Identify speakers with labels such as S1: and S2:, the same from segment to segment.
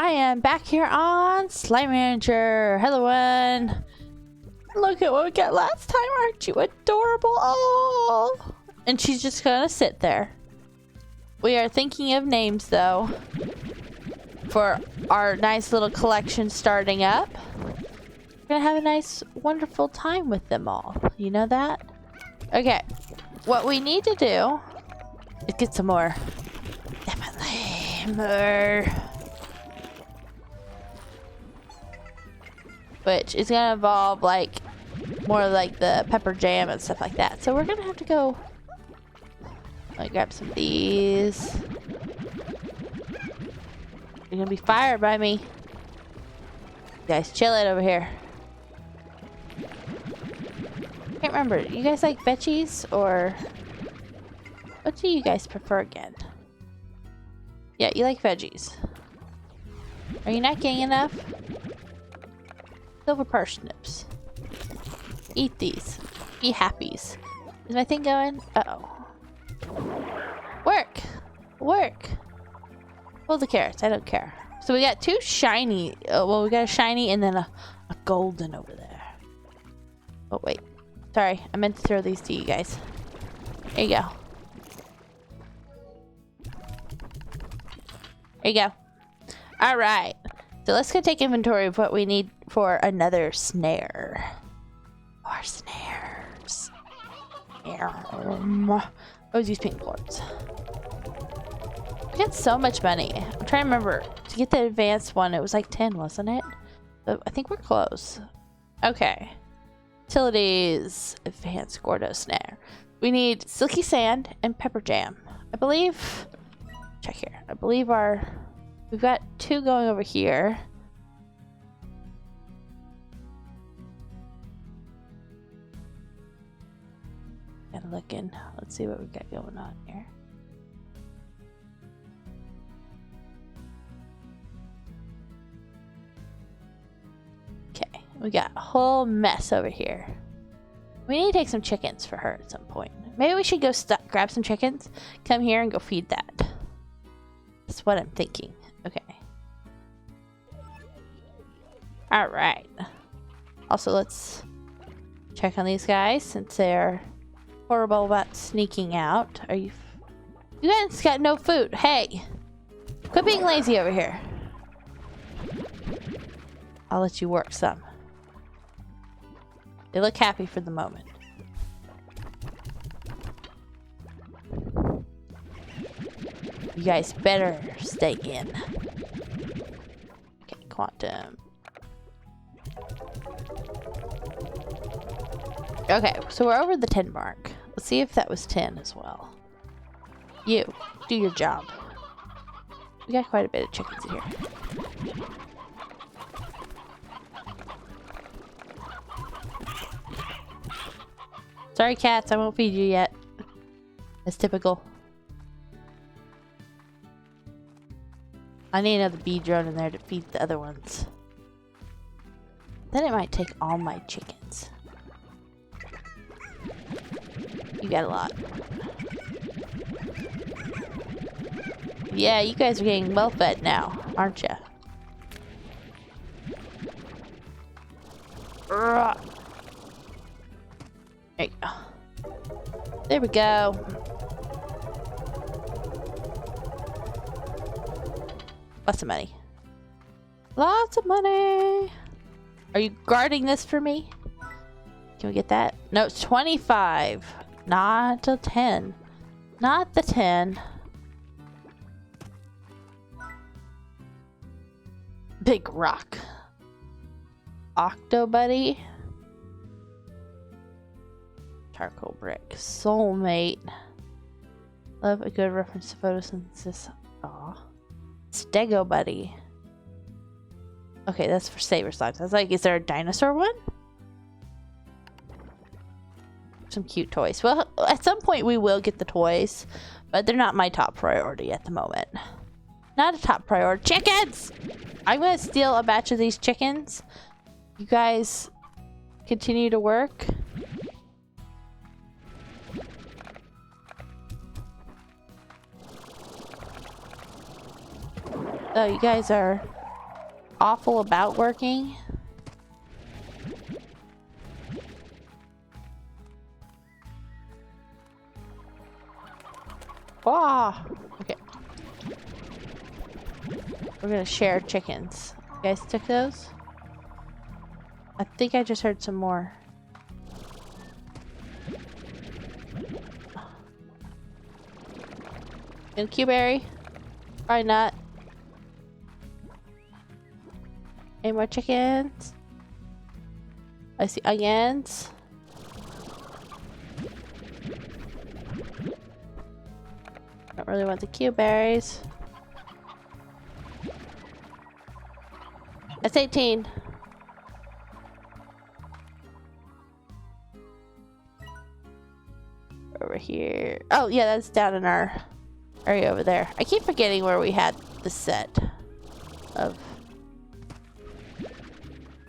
S1: I am back here on Slime Manager. Hello, everyone. Look at what we got last time. Aren't you adorable? Oh, and she's just gonna sit there. We are thinking of names though for our nice little collection starting up. We're gonna have a nice, wonderful time with them all. You know that? Okay. What we need to do is get some more. Definitely more. Which is gonna involve like more like the pepper jam and stuff like that. So we're gonna have to go like grab some of these. You're gonna be fired by me. You guys chill it over here. Can't remember. You guys like veggies or what do you guys prefer again? Yeah, you like veggies. Are you not getting enough? Silver parsnips. Eat these. Be happies. Is my thing going? Uh-oh. Work! Work! Pull the carrots. I don't care. So we got two shiny. Well, we got a shiny and then a golden over there. Oh, wait. Sorry. I meant to throw these to you guys. There you go. There you go. Alright. So let's go take inventory of what we need for another snare. More snares. Oh, use pink quartz. We got so much money. I'm trying to remember. To get the advanced one, it was like 10, wasn't it? But I think we're close. Okay. Utilities. Advanced Gordo snare. We need silky sand and pepper jam. I believe... Check here. I believe we've got two going over here. Gotta look in. Let's see what we got going on here. Okay, we got a whole mess over here. We need to take some chickens for her at some point. Maybe we should go grab some chickens, come here and go feed that. That's what I'm thinking. Okay. Alright. Also, let's check on these guys since they're horrible about sneaking out. Are you... You guys got no food. Hey! Quit being lazy over here. I'll let you work some. They look happy for the moment. You guys better stay in. Okay, quantum. Okay, so we're over the 10 mark. Let's see if that was 10 as well. You, do your job. We got quite a bit of chickens here. Sorry, cats, I won't feed you yet. That's typical. I need another bee drone in there to feed the other ones. Then it might take all my chickens. You got a lot. Yeah, you guys are getting well fed now, aren't you? There you go. There we go. Lots of money. Lots of money. Are you guarding this for me? Can we get that? No, it's 25. Not a 10. Not the 10. Big rock. Octo buddy. Charcoal brick. Soulmate. Love a good reference to photosynthesis. Aw. Stego buddy. Okay, that's for saber slimes. I was like, is there a dinosaur one? Some cute toys. Well, at some point we will get the toys, but they're not my top priority at the moment. Not a top priority. Chickens! I'm gonna steal a batch of these chickens. You guys continue to work. Oh, you guys are awful about working. Ah, okay. We're gonna share chickens. You guys took those? I think I just heard some more. And Q-berry? Probably not. Any more chickens? I see onions. Don't really want the Q-berries. That's 18. Over here. Oh, yeah, that's down in our area over there. I keep forgetting where we had the set of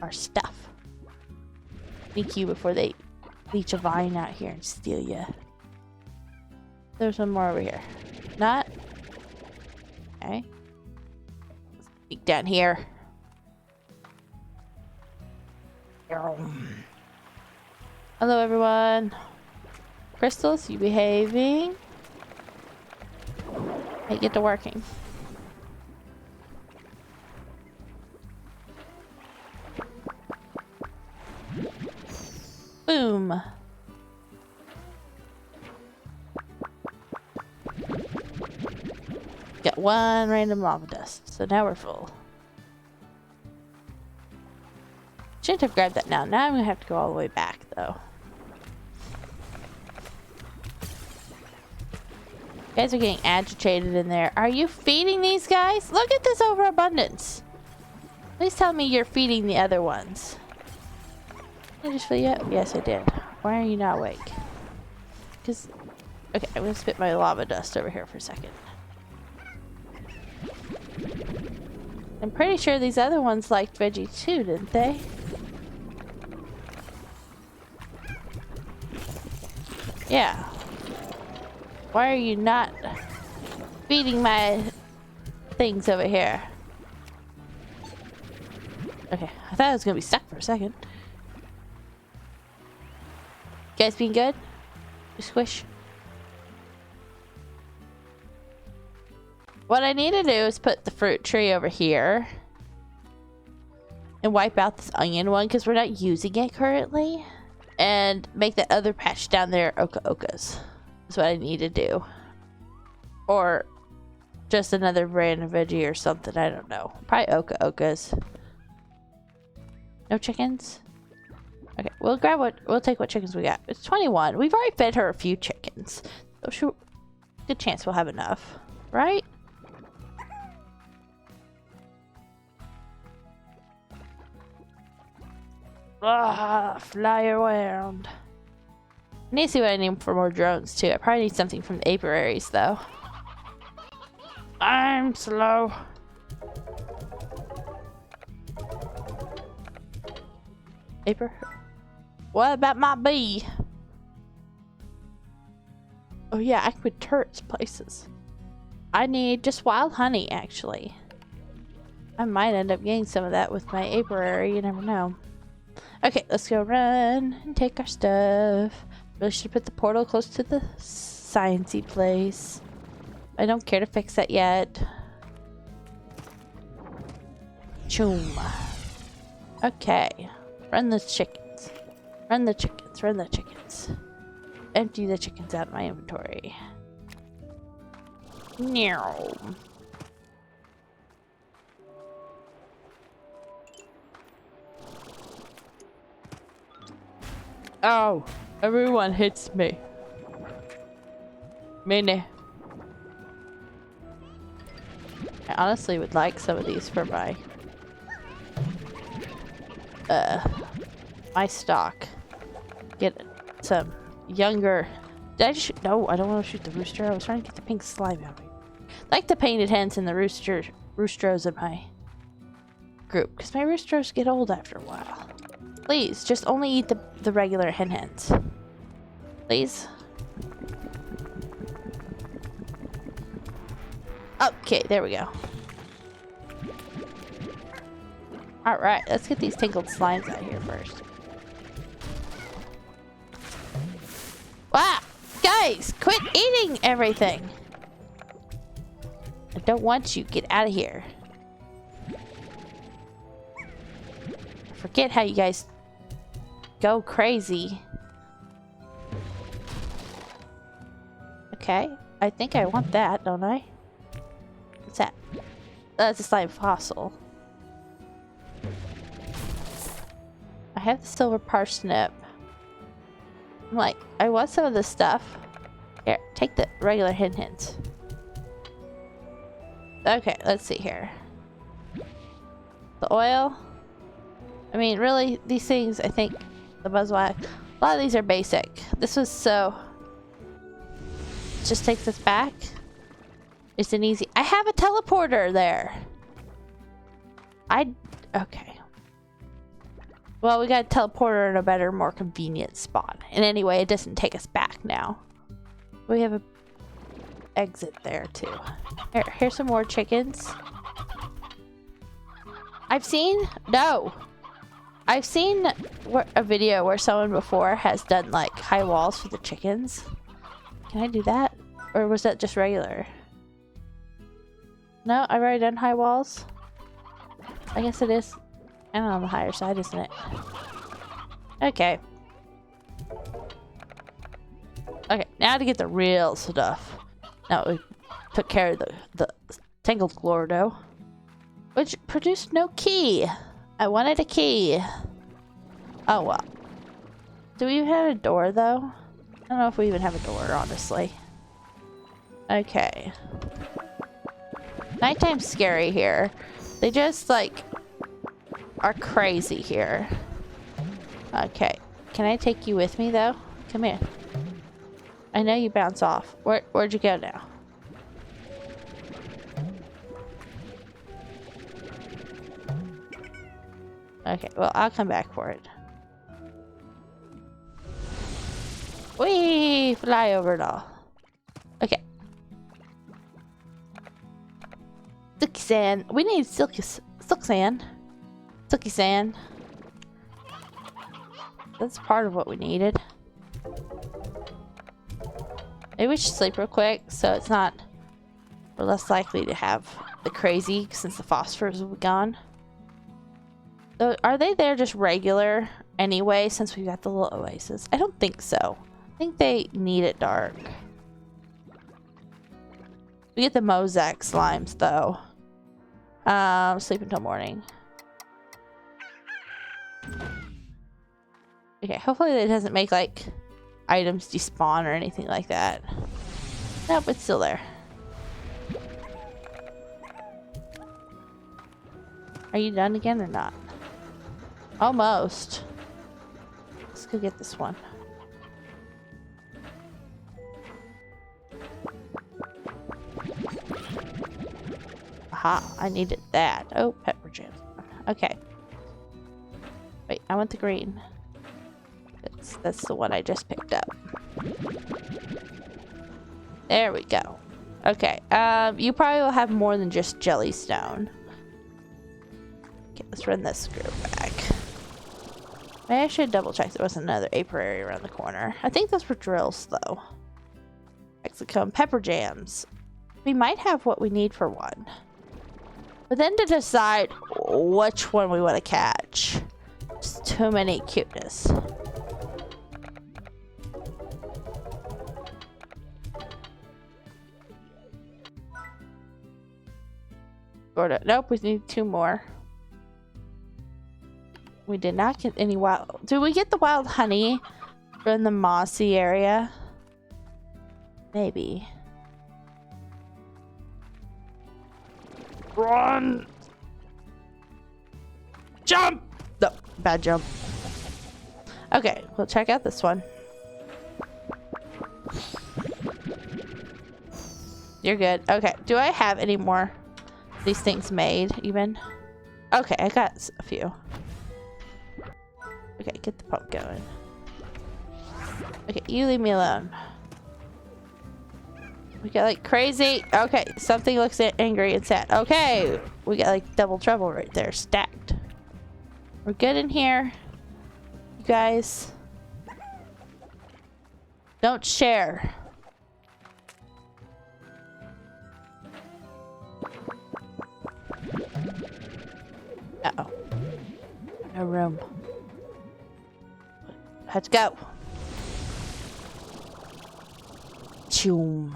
S1: our stuff. Sneak you before they leech a vine out here and steal you. There's one more over here. Not? Okay. Sneak down here. Hello, everyone. Crystals, you behaving? Hey, get to working. Boom. Got one random lava dust, so now we're full. Shouldn't have grabbed that now. Now I'm gonna have to go all the way back, though. You guys are getting agitated in there. Are you feeding these guys? Look at this overabundance. Please tell me you're feeding the other ones. Did I just fill you up? Yes, I did. Why are you not awake? Because... Okay, I'm gonna spit my lava dust over here for a second. I'm pretty sure these other ones liked veggie too, didn't they? Yeah. Why are you not feeding my things over here? Okay, I thought I was gonna be stuck for a second. You guys being good? You squish. What I need to do is put the fruit tree over here and wipe out this onion one because we're not using it currently, and make that other patch down there oka-okas. That's what I need to do. Or just another random veggie or something, I don't know. Probably oka-okas. No chickens? Okay, we'll take what chickens we got. It's 21. We've already fed her a few chickens. So sure, good chance we'll have enough, right? Fly around. I need to see what I need for more drones too. I probably need something from the apiaries though. I'm slow. Aper? What about my bee? Oh yeah, I could turrets places. I need just wild honey actually. I might end up getting some of that with my apiary, you never know. Okay, let's go run and take our stuff. Really should put the portal close to the sciencey place. I don't care to fix that yet. Choom. Okay. Run the chickens. Run the chickens. Run the chickens. Empty the chickens out of my inventory. Meow. Oh, everyone hits me. Mini. I honestly would like some of these for my stock. Get some younger. Did I just no, I don't want to shoot the rooster. I was trying to get the pink slime out. I like the painted hens and the roosters in my group because my roosters get old after a while. Please, just only eat the regular hens. Please. Okay, there we go. Alright, let's get these tangled slimes out here first. Wow! Guys, quit eating everything! I don't want you. Get out of here. Forget how you guys go crazy. Okay, I think I want that, don't I? What's that? That's a slime fossil. I have the silver parsnip. I'm like, I want some of this stuff. Here, take the regular hints. Okay, let's see here. The oil. I mean, really, these things, I think, the buzzwhack, a lot of these are basic. This was so... Just take this back. It's an easy... I have a teleporter there. Okay. Well, we got a teleporter in a better, more convenient spot. And anyway, it doesn't take us back now. We have a exit there, too. Here's some more chickens. I've seen a video where someone before has done like high walls for the chickens. Can I do that? Or was that just regular? No, I've already done high walls. I guess it is. And on the higher side, isn't it? Okay. Okay, now to get the real stuff. Now we took care of the tangled Gordo, which produced no key. I wanted a key. Oh well. Do we even have a door though? I don't know if we even have a door, honestly. Okay. Nighttime's scary here. They just like are crazy here. Okay. Can I take you with me though? Come here. I know you bounce off. Where'd you go now? Okay, well, I'll come back for it. Whee! Fly over it all. Okay. Silky sand. We need silk sand. Silky sand. That's part of what we needed. Maybe we should sleep real quick so it's not... We're less likely to have the crazy since the phosphorus will be gone. So are they there just regular anyway since we got the little oasis? I don't think so. I think they need it dark. We get the mosaic slimes though. Sleep until morning. Okay, hopefully it doesn't make like items despawn or anything like that. Nope, it's still there. Are you done again or not? Almost. Let's go get this one. Aha, I needed that. Oh, pepper jam. Okay. Wait, I want the green. That's the one I just picked up. There we go. Okay, you probably will have more than just jellystone. Okay, let's run this screw back. Maybe I should double check there wasn't another apiary around the corner. I think those were drills though. Hexacomb, pepper jams. We might have what we need for one. But then to decide which one we want to catch. Just too many cuteness. Gordo. Nope, we need 2 more. We did not get any wild... Did we get the wild honey from the mossy area? Maybe. Run! Jump! No, bad jump. Okay, we'll check out this one. You're good. Okay, do I have any more of these things made, even? Okay, I got a few. Okay, get the pump going. Okay, you leave me alone. We got like crazy. Okay, something looks angry and sad. Okay, we got like double trouble right there, stacked. We're good in here. You guys. Don't share. Uh-oh. No room. Let's go. Choom.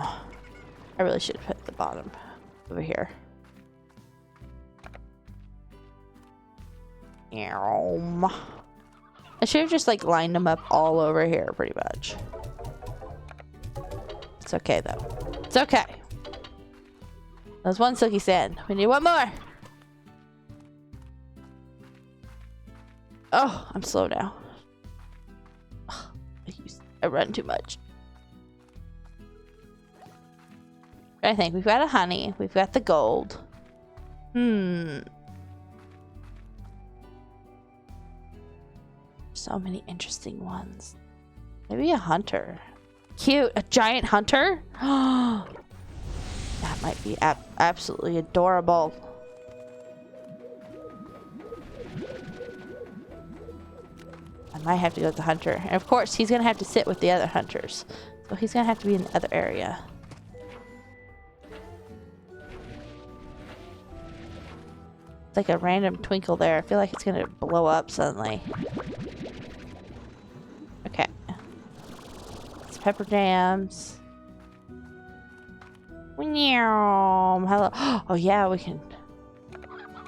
S1: I really should have put the bottom over here. I should have just like lined them up all over here pretty much. It's okay though. It's okay. There's one silky sand. We need one more. Oh, I'm slow now. Oh, I run too much. I think we've got a honey. We've got the gold. So many interesting ones. Maybe a hunter. Cute. A giant hunter? That might be absolutely adorable. I might have to go with the hunter. And of course, he's going to have to sit with the other hunters. So he's going to have to be in the other area. It's like a random twinkle there. I feel like it's going to blow up suddenly. Okay. It's pepper jams. Hello. Oh yeah, we can.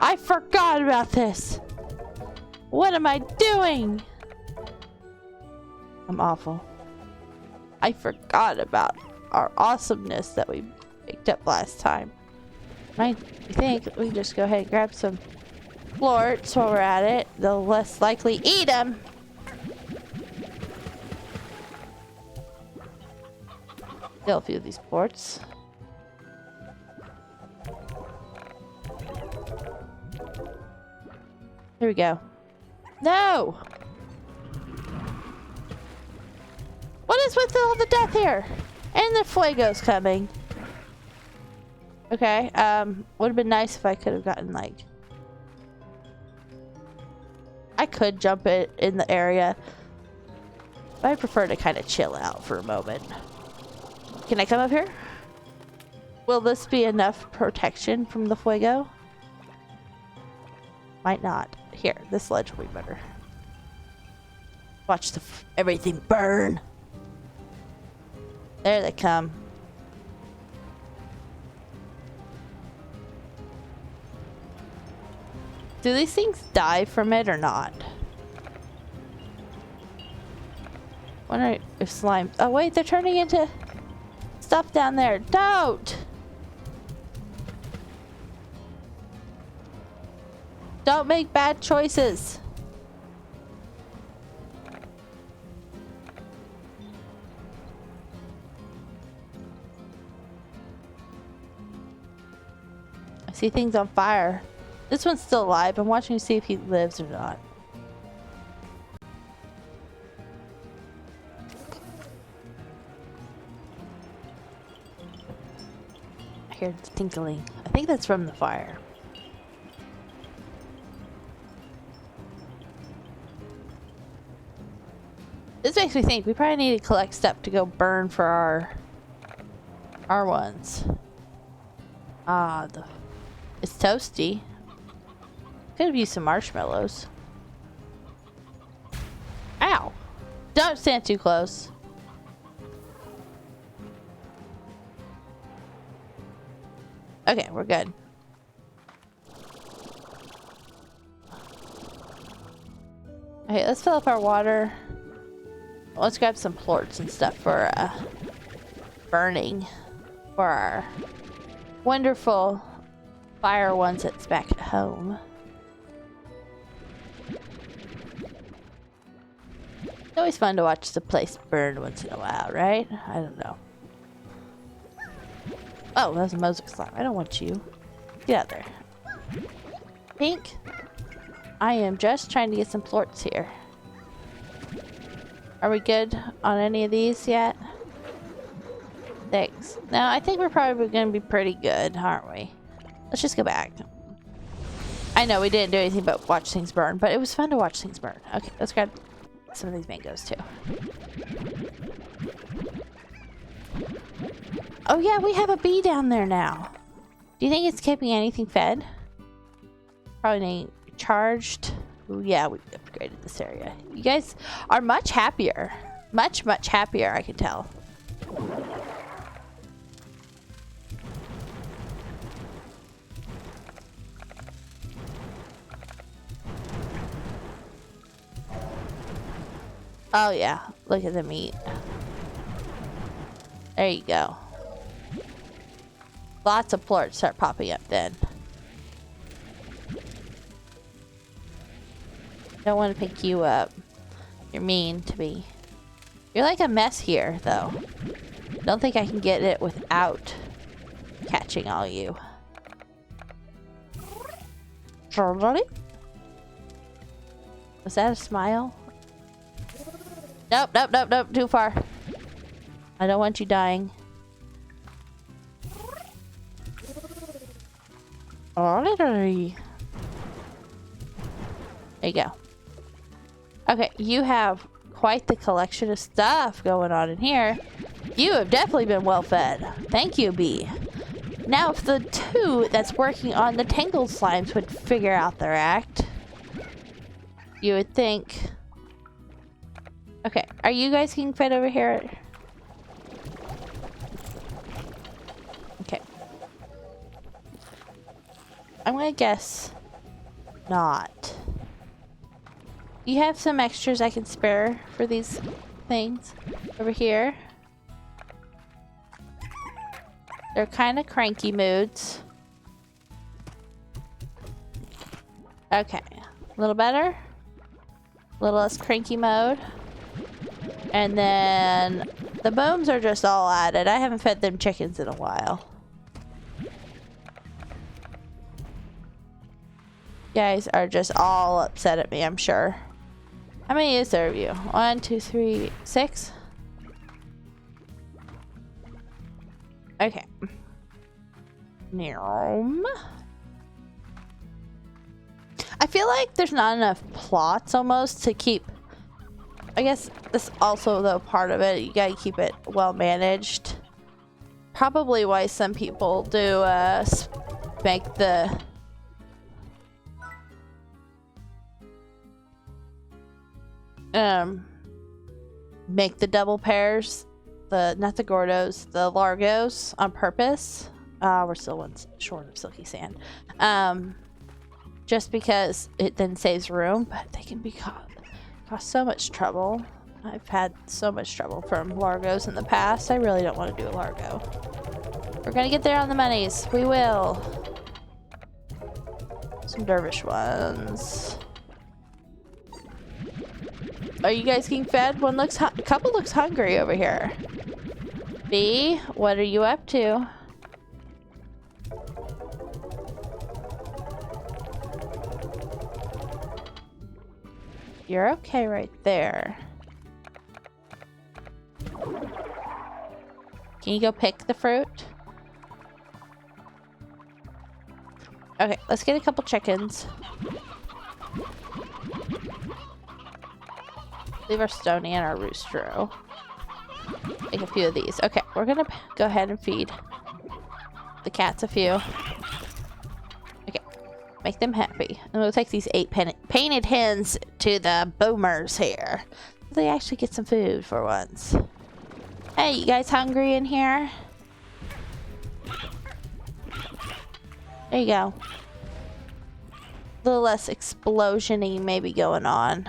S1: I forgot about this. What am I doing? I'm awful. I forgot about our awesomeness that we picked up last time. I think we just go ahead and grab some plorts while we're at it. They'll less likely eat them. Kill a few of these plorts. Here we go. No! What is with all the death here? And the fuego's coming. Okay, would have been nice if I could have gotten like... I could jump it in the area. But I prefer to kind of chill out for a moment. Can I come up here? Will this be enough protection from the fuego? Might not. Here, this ledge will be better. Watch everything burn. There they come. Do these things die from it or not? Wonder if slime... Oh wait, they're turning into stuff down there. Don't! Don't make bad choices. I see things on fire. This one's still alive. I'm watching to see if he lives or not. I hear tinkling. I think that's from the fire. This makes me think we probably need to collect stuff to go burn for our ones. Ah, it's toasty. Could have used some marshmallows. Ow! Don't stand too close. Okay, we're good. Okay, let's fill up our water. Let's grab some plorts and stuff for burning for our wonderful fire ones that's back at home. It's always fun to watch the place burn once in a while, right? I don't know. Oh, that's a mosaic slime. I don't want you. Get out there. Pink, I am just trying to get some plorts here. Are we good on any of these yet? Thanks. Now, I think we're probably going to be pretty good, aren't we? Let's just go back. I know we didn't do anything but watch things burn, but it was fun to watch things burn. Okay, let's grab some of these mangoes too. Oh yeah, we have a bee down there now. Do you think it's keeping anything fed? Probably ain't charged. Ooh, yeah, we upgraded this area. You guys are much happier. Much, much happier, I can tell. Oh yeah, look at the meat. There you go. Lots of plorts start popping up then. Don't want to pick you up. You're mean to me. You're like a mess here, though. Don't think I can get it without catching all you. Was that a smile? Nope, nope, nope, nope, too far. I don't want you dying. There you go. Okay, you have quite the collection of stuff going on in here. You have definitely been well fed. Thank you, bee. Now, if the two that's working on the tangled slimes would figure out their act, you would think. Okay, are you guys getting fed over here? Okay. I'm gonna guess not. You have some extras I can spare for these things over here. They're kind of cranky moods. Okay, a little better. A little less cranky mode. And then the booms are just all added. I haven't fed them chickens in a while. You guys are just all upset at me, I'm sure. How many is there of you? 1, 2, 3, 6? Okay. I feel like there's not enough plots almost to keep. I guess this also though part of it. You gotta keep it well managed. Probably why some people do make the double pairs. Not the Gordos, the Largos on purpose. We're still one short of silky sand. Just because it then saves room, but they can be cause so much trouble. I've had so much trouble from Largos in the past. I really don't want to do a Largo. We're gonna get there on the monies. We will. Some dervish ones. Are you guys getting fed? A couple looks hungry over here. B, what are you up to? You're okay right there. Can you go pick the fruit? Okay, let's get a couple chickens. Leave our Stony and our Rooster. Make a few of these. Okay, we're gonna go ahead and feed the cats a few. Okay, make them happy. And we'll take these 8 painted hens to the boomers here. They actually get some food for once. Hey, you guys hungry in here? There you go. A little less explosion-y maybe going on.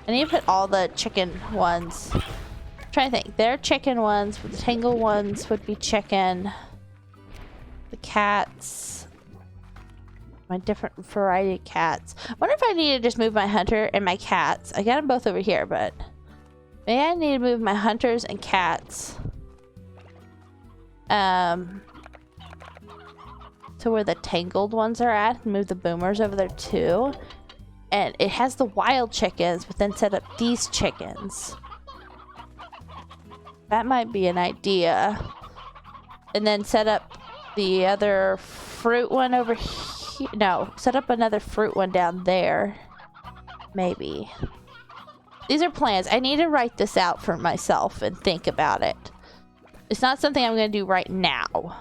S1: I need to put all the chicken ones. I'm trying to think. They're chicken ones. The tangle ones would be chicken. The cats. My different variety of cats. I wonder if I need to just move my hunter and my cats. I got them both over here, but maybe I need to move my hunters and cats. To where the tangled ones are at. And move the boomers over there too. And it has the wild chickens, but then set up these chickens. That might be an idea. And then set up the other fruit one over here. No, set up another fruit one down there. Maybe. These are plans. I need to write this out for myself and think about it. It's not something I'm going to do right now.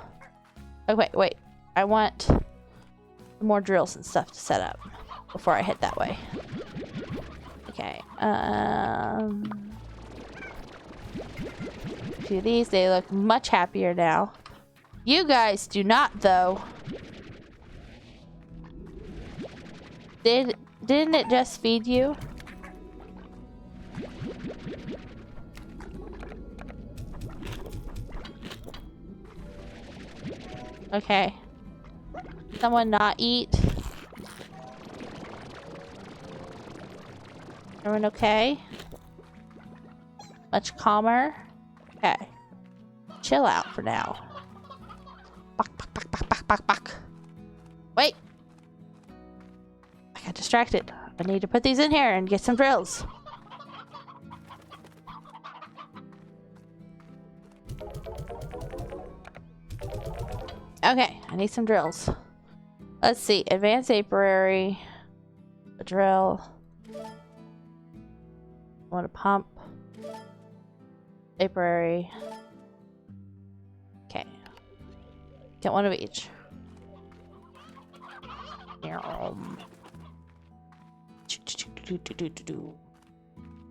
S1: Oh, wait. I want more drills and stuff to set up before I head that way. Okay. See these? They look much happier now. You guys do not, though. Didn't it just feed you? Okay. Someone not eat? Everyone okay? Much calmer? Okay. Chill out for now. Back. Wait! I got distracted. I need to put these in here and get some drills. Okay, I need some drills. Let's see. Advanced apiary. A drill. I want a pump. Apiary. Okay. Get one of each.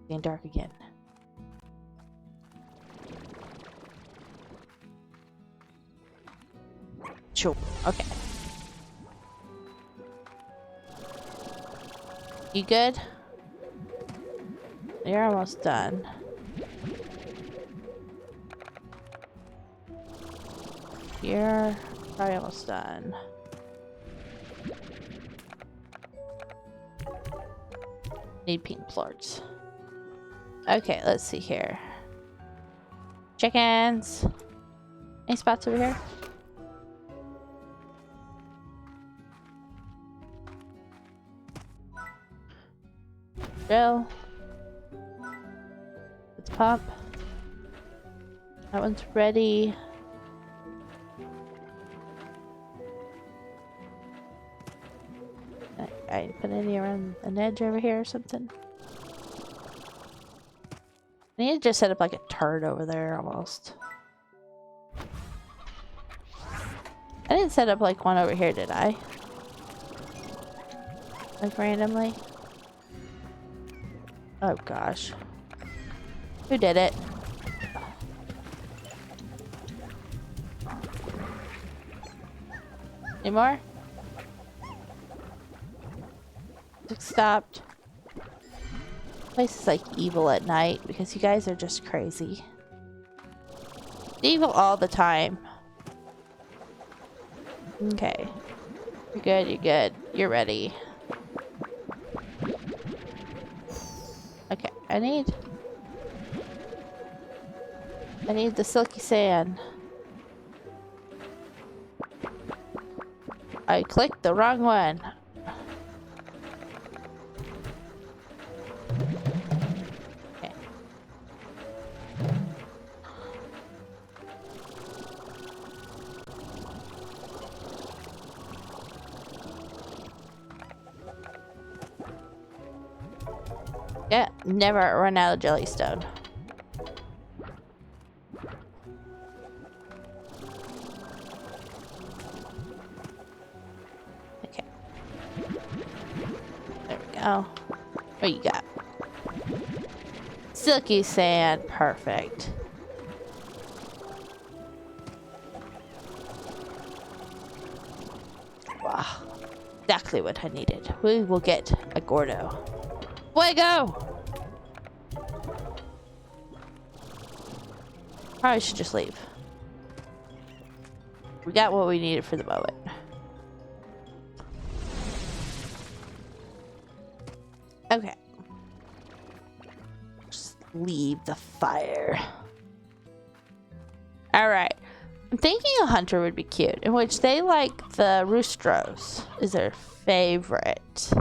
S1: Getting dark again. Sure. Okay. You good? You're almost done. You're probably almost done. Need pink plorts. Okay, let's see here. Chickens. Any spots over here? Drill. Let's pump. That one's ready. I put any around an edge over here or something. I need to just set up like a turret over there almost. I didn't set up like one over here, did I? Like randomly? Oh gosh. Who did it? Any more? Stopped. Place is like evil at night because you guys are just crazy. Evil all the time. Okay. You're good, you're good. You're ready. Okay, I need the silky sand. I clicked the wrong one. Okay. Yeah, never run out of jellystone. Okay. There we go. What you got? Silky sand. Perfect. Wow. Exactly what I needed. We will get a Gordo. Fuego! Probably should just leave. We got what we needed for the moment. Okay. Just leave the fire. Alright. I'm thinking a hunter would be cute, in which they like the roostros is their favorite.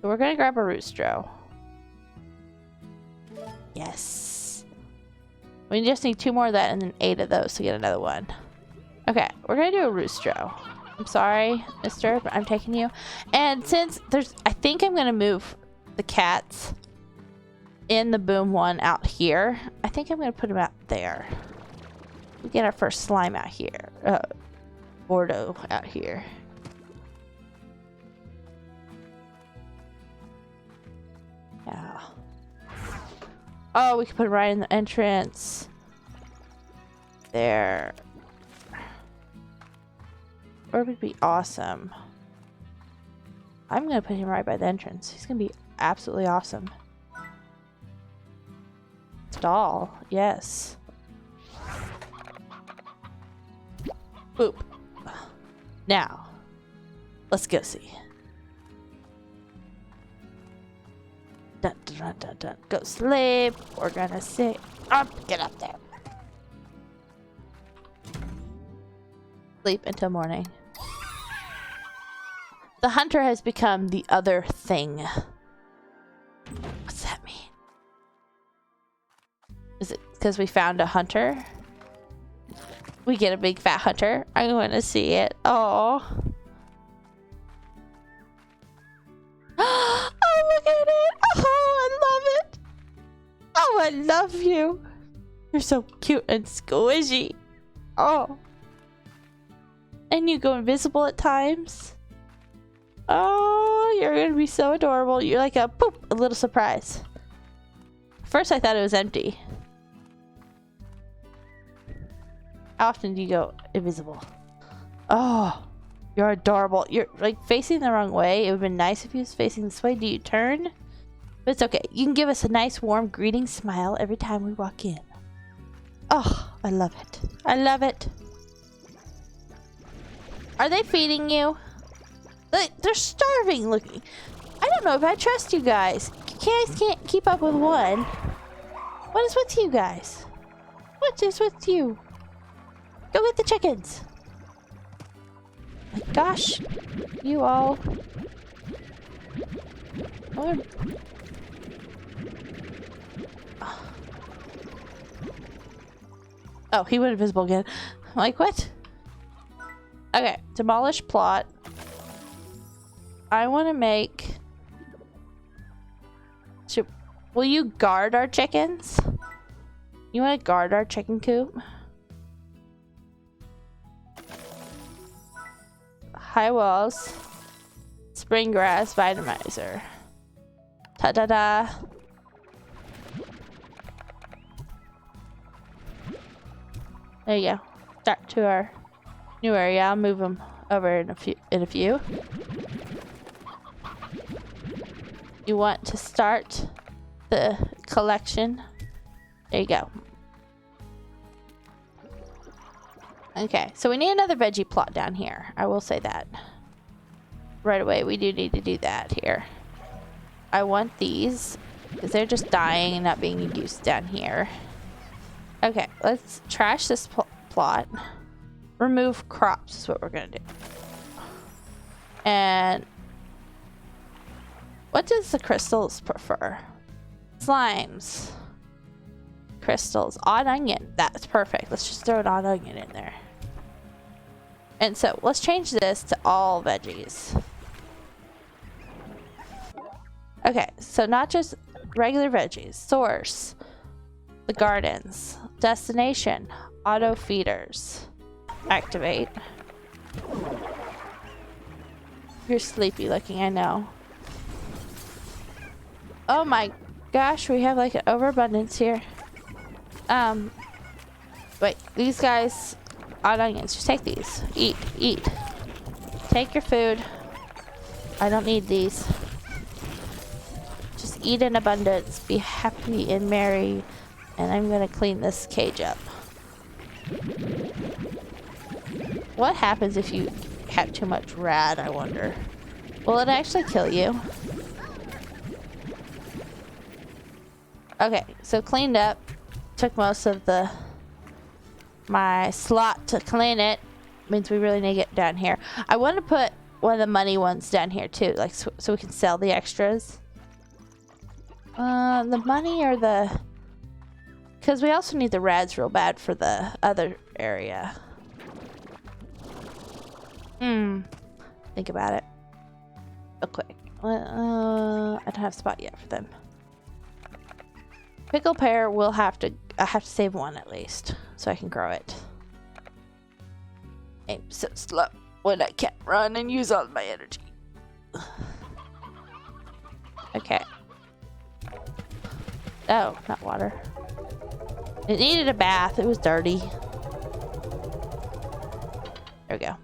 S1: So we're gonna grab a roostro. Yes. We just need 2 more of that and then 8 of those to get another one. Okay, we're gonna do a roostro. I'm sorry, mister, but I'm taking you. And since there's... I think I'm going to move the cats in the boom one out here. I think I'm going to put them out there. We get our first slime out here. Gordo out here. Yeah. Oh, we can put it right in the entrance. There. Or would be awesome. I'm gonna put him right by the entrance. He's gonna be absolutely awesome. Stall, yes. Boop. Now, let's go see. Dun, dun, dun, dun, dun. Go sleep. We're gonna sit up. Get up there. Sleep until morning. The hunter has become the other thing. What's that mean? Is it because we found a hunter? We get a big fat hunter. I want to see it. Oh. Oh, look at it. Oh, I love it. Oh, I love you. You're so cute and squishy. Oh. And you go invisible at times. Oh, you're going to be so adorable. You're like a poop, a little surprise. First, I thought it was empty. How often do you go invisible? Oh, you're adorable. You're like facing the wrong way. It would have been nice if he was facing this way. Do you turn? But it's okay. You can give us a nice warm greeting smile every time we walk in. Oh, I love it. I love it. Are they feeding you? They're starving looking. I don't know if I trust you guys. You guys can't keep up with one. What is with you guys? What is with you? Go get the chickens. My gosh. You all. Oh, he went invisible again. I'm like, what? Okay, demolish plot. I want to make... Will you guard our chickens? You want to guard our chicken coop? High walls. Spring grass vitamizer. Ta-da-da. There you go. Start to our new area. I'll move them over in a few. You want to start the collection. There you go. Okay, so we need another veggie plot down here. I will say that. Right away, we do need to do that here. I want these, because they're just dying and not being used down here. Okay, let's trash this plot. Remove crops is what we're gonna do. And what does the crystals prefer? Slimes. Crystals. Odd onion. That's perfect. Let's just throw an odd onion in there. And so let's change this to all veggies. Okay, so not just regular veggies. Source. The gardens. Destination. Auto feeders. Activate. You're sleepy looking, I know. Oh my gosh, we have like an overabundance here. Wait, these guys, odd onions, just take these. Eat, eat. Take your food. I don't need these. Just eat in abundance. Be happy and merry. And I'm gonna clean this cage up. What happens if you have too much rad, I wonder? Will it actually kill you? Okay, so cleaned up. Took most of my slot to clean it. Means we really need to get down here. I want to put one of the money ones down here too, like so we can sell the extras. The money or the... Because we also need the rads real bad for the other area. Think about it. Real quick. I don't have a spot yet for them. Pickle pear will have to. I have to save one at least, so I can grow it. I'm so slow when I can't run and use all my energy. Okay. Oh, not water. It needed a bath. It was dirty. There we go.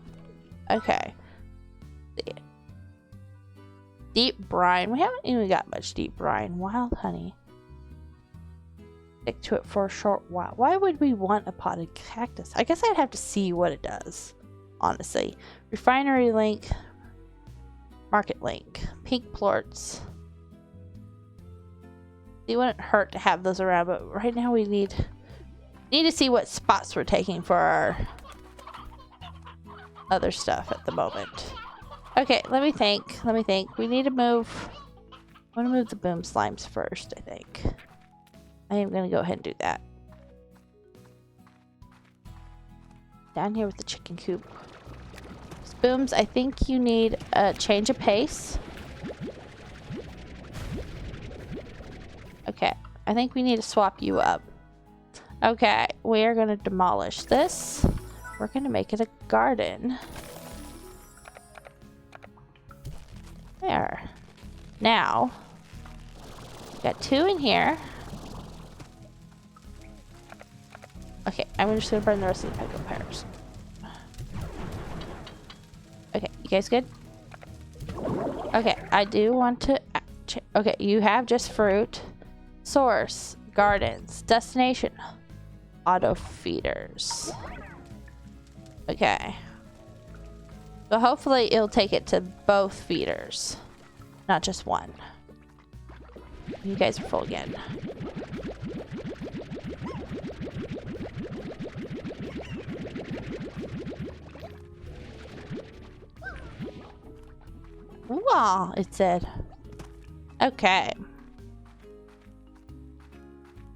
S1: Okay. Deep brine. We haven't even got much deep brine. Wild honey. Stick to it for a short while. Why would we want a potted cactus? I guess I'd have to see what it does, honestly. Refinery link. Market link. Pink plorts. It wouldn't hurt to have those around, but right now we need to see what spots we're taking for our other stuff at the moment. Okay, let me think. We need to move. I want to move the boom slimes first, I think. I am going to go ahead and do that. Down here with the chicken coop. Booms, I think you need a change of pace. Okay, I think we need to swap you up. Okay, we are going to demolish this. We're going to make it a garden. There. Now, got 2 in here. Okay, I'm just gonna burn the rest of the pickle pears. Okay, you guys good? Okay, I do want to... Okay, you have just fruit. Source. Gardens. Destination. Auto feeders. Okay. So hopefully it'll take it to both feeders. Not just one. You guys are full again. Wow, it said. Okay.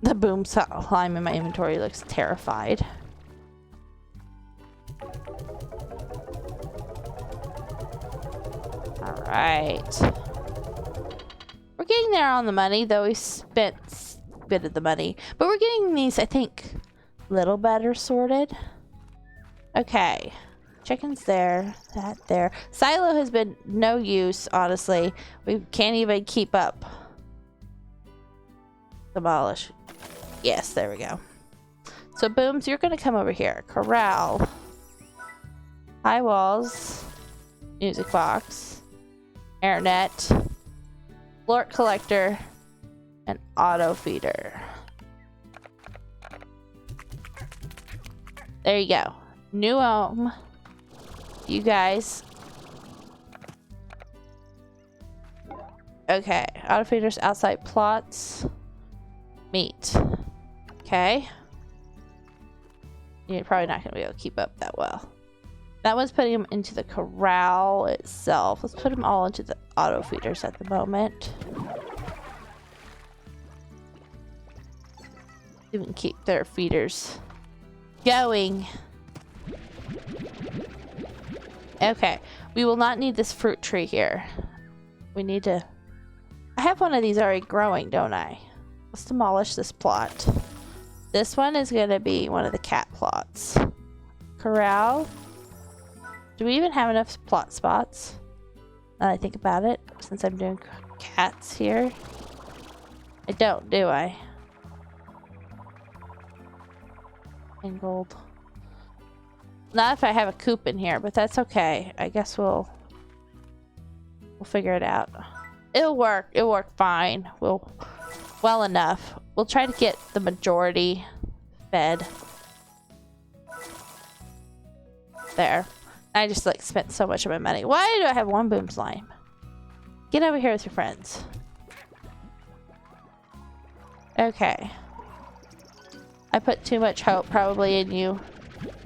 S1: The boom slime in my inventory looks terrified. Alright. We're getting there on the money, though we spent a bit of the money. But we're getting these, I think, a little better sorted. Okay. Chicken's there. That there. Silo has been no use, honestly. We can't even keep up. Demolish. Yes, there we go. So, Booms, you're going to come over here. Corral. High walls. Music box. Airnet. Lort collector. And auto feeder. There you go. New home. You guys. Okay. Auto feeders, outside plots. Meat. Okay. You're probably not going to be able to keep up that well. That one's putting them into the corral itself. Let's put them all into the auto feeders at the moment. You can keep their feeders going. Okay, we will not need this fruit tree here. We need to... I have one of these already growing, don't I? Let's demolish this plot. This one is going to be one of the cat plots. Corral. Do we even have enough plot spots? Now that I think about it, since I'm doing cats here. I don't, do I? And gold. Not if I have a coop in here, but that's okay. I guess we'll figure it out. It'll work. It'll work fine. Well enough. We'll try to get the majority fed. There. I just like spent so much of my money. Why do I have one boom slime? Get over here with your friends. Okay. I put too much hope probably in you.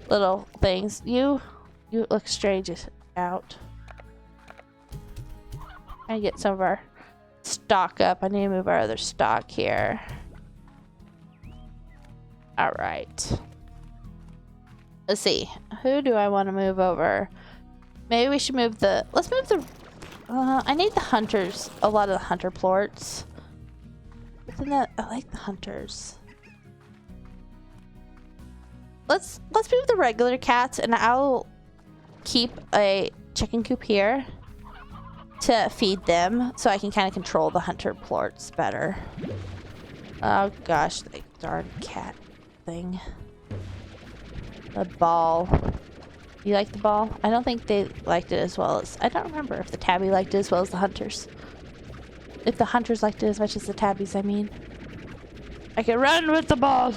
S1: Little things. You look strange out. I get some of our stock up. I need to move our other stock here. Alright. Let's see. Who do I want to move over? Maybe we should move the... Let's move the... I need the hunters. A lot of the hunter plorts. But then I like the hunters. Let's move the regular cats, and I'll keep a chicken coop here to feed them, so I can kind of control the hunter plorts better. Oh gosh, the darn cat thing. The ball. You like the ball? I don't think they liked it as well as... I don't remember if the tabby liked it as well as the hunters. If the hunters liked it as much as the tabbies, I mean. I can run with the ball!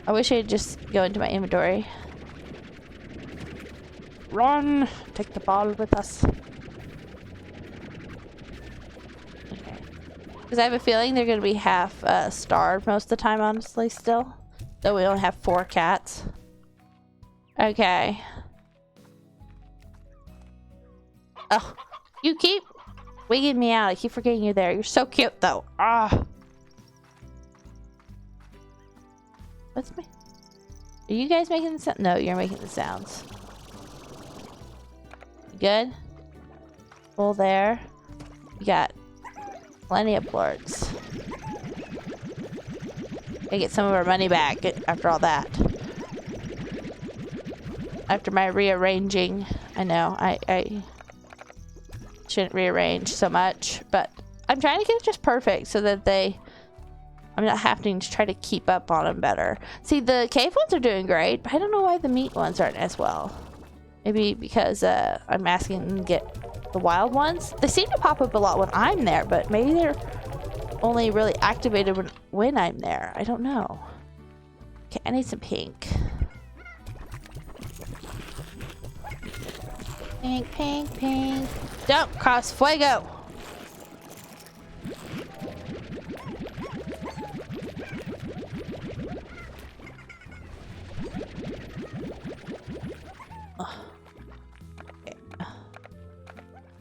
S1: I wish I'd just go into my inventory. Run! Take the ball with us. Okay. Because I have a feeling they're going to be half starved most of the time, honestly, still. Though we only have 4 cats. Okay. Oh, you keep wigging me out. I keep forgetting you're there. You're so cute, though. Ah. What's my... Are you guys making the sound? No, you're making the sounds. Good? Full there. You got plenty of plorts. I get some of our money back after all that. After my rearranging. I know, I shouldn't rearrange so much, but I'm trying to get it just perfect so that I'm not having to try to keep up on them better. See, the cave ones are doing great, but I don't know why the meat ones aren't as well. Maybe because I'm asking them to get the wild ones. They seem to pop up a lot when I'm there, but maybe they're only really activated when I'm there. I don't know. Okay, I need some pink. Pink, pink, pink. Don't cross fuego!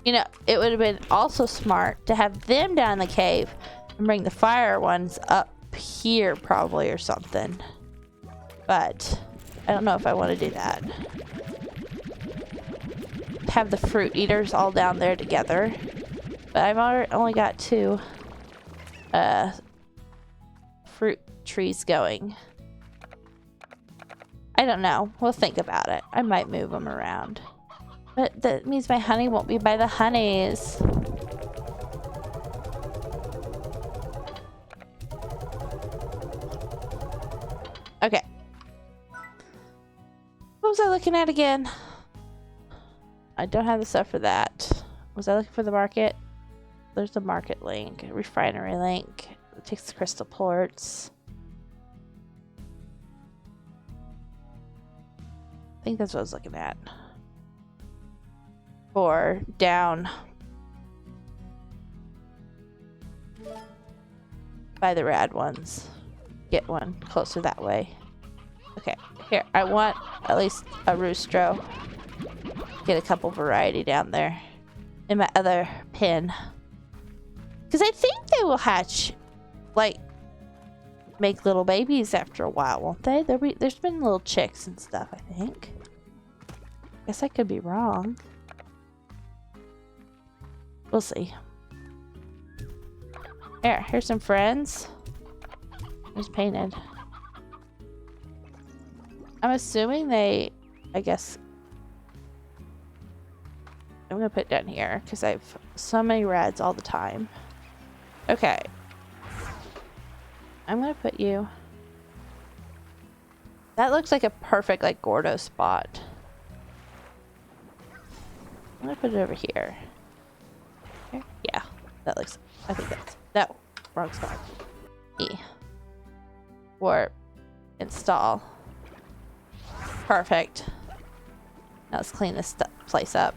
S1: You know, it would have been also smart to have them down in the cave and bring the fire ones up here probably or something. But I don't know if I want to do that. Have the fruit eaters all down there together. But I've only got 2 fruit trees going. I don't know. We'll think about it. I might move them around. But that means my honey won't be by the honeys. Okay. What was I looking at again? I don't have the stuff for that. Was I looking for the market? There's the market link. Refinery link. It takes the crystal plorts. I think that's what I was looking at. Or down by the rad ones. Get one closer that way. Okay, here. I want at least a roostro. Get a couple variety down there in my other pen. Because I think they will hatch, like, make little babies after a while, won't they? There's been little chicks and stuff, I think. Guess I could be wrong. We'll see. Here's some friends. It's painted. I'm assuming they, I guess, I'm gonna put it down here because I have so many rads all the time. Okay. I'm gonna put you. That looks like a perfect, like, Gordo spot. I'm gonna put it over here. Here? Yeah, that looks, I think that's, no, wrong spot. E. Warp. Install. Perfect. Now let's clean this place up.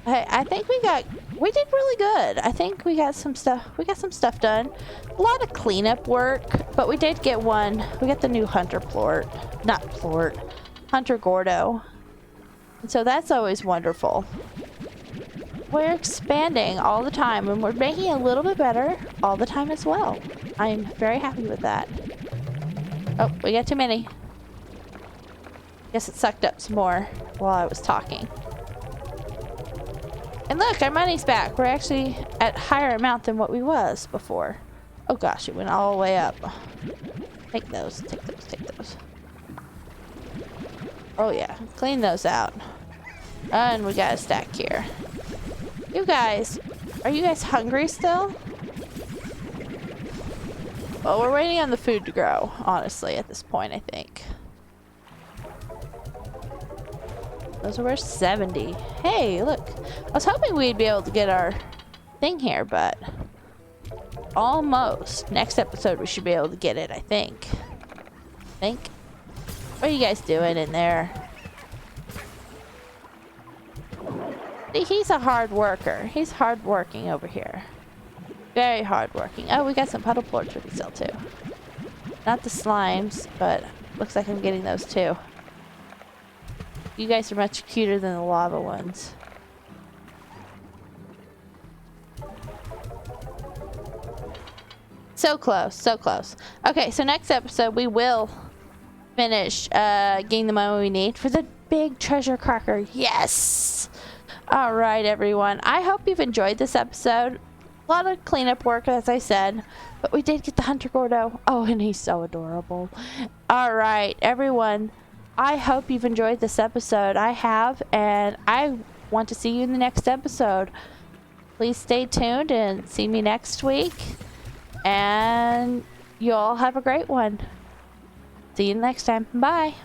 S1: Hey, I think we did really good. I think we got some stuff done. A lot of cleanup work, but we did get one. We got the new hunter hunter Gordo. And so that's always wonderful. We're expanding all the time, and we're making it a little bit better all the time as well. I'm very happy with that. Oh, we got too many. Guess it sucked up some more while I was talking. And look, our money's back. We're actually at a higher amount than what we was before. Oh gosh, it went all the way up. Take those, take those, take those. Oh yeah, clean those out. And we got a stack here. You guys, are you guys hungry still? Well, we're waiting on the food to grow, honestly, at this point, I think. Those are worth 70. Hey, look. I was hoping we'd be able to get our thing here, but almost. Next episode, we should be able to get it, I think. What are you guys doing in there? See, he's a hard worker. He's hard working over here. Very hard working. Oh, we got some puddle plorts we can sell too. Not the slimes, but looks like I'm getting those too. You guys are much cuter than the lava ones. So close, so close. Okay, so next episode we will finish getting the money we need for the big treasure cracker. Yes! Alright, everyone. I hope you've enjoyed this episode. A lot of cleanup work, as I said, but we did get the Hunter Gordo. Oh, and he's so adorable. Alright, everyone. I hope you've enjoyed this episode. I have, and I want to see you in the next episode. Please stay tuned and see me next week. And you all have a great one. See you next time. Bye.